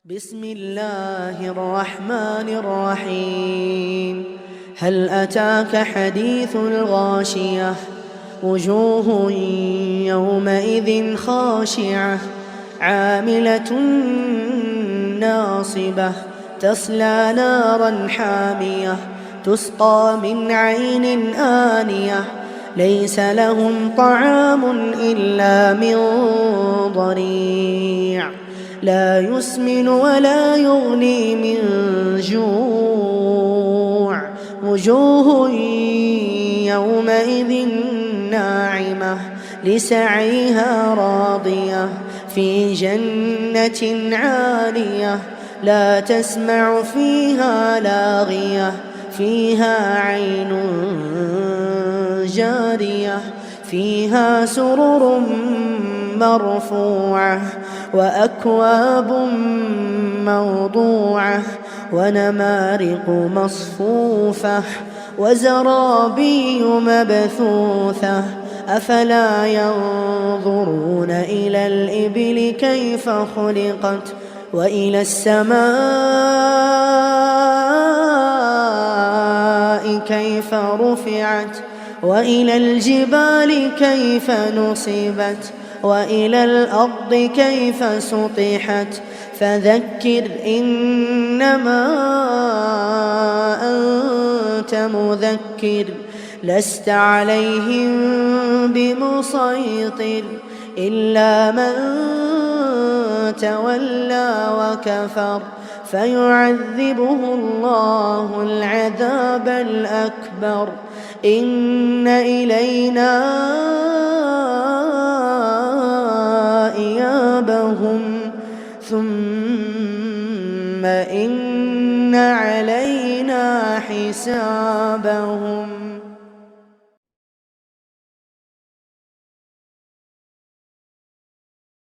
بسم الله الرحمن الرحيم. هل أتاك حديث الغاشية؟ وجوه يومئذ خاشعة عاملة ناصبة تصلى نارا حامية تسقى من عين آنية ليس لهم طعام إلا من ضريع لا يسمن ولا يغني من جوع وجوه يومئذ ناعمة لسعيها راضية في جنة عالية لا تسمع فيها لاغية فيها عين جارية فيها سرر مرفوعة وأكواب موضوعة ونمارق مصفوفة وزرابي مبثوثة أفلا ينظرون إلى الإبل كيف خلقت وإلى السماء كيف رفعت وإلى الجبال كيف نصبت وإلى الأرض كيف سطحت فذكر إنما أنت مذكر لست عليهم بمسيطر إلا من تولى وكفر فيعذبه الله العذاب الأكبر إن إلينا إيابهم ثم إن علينا حسابهم.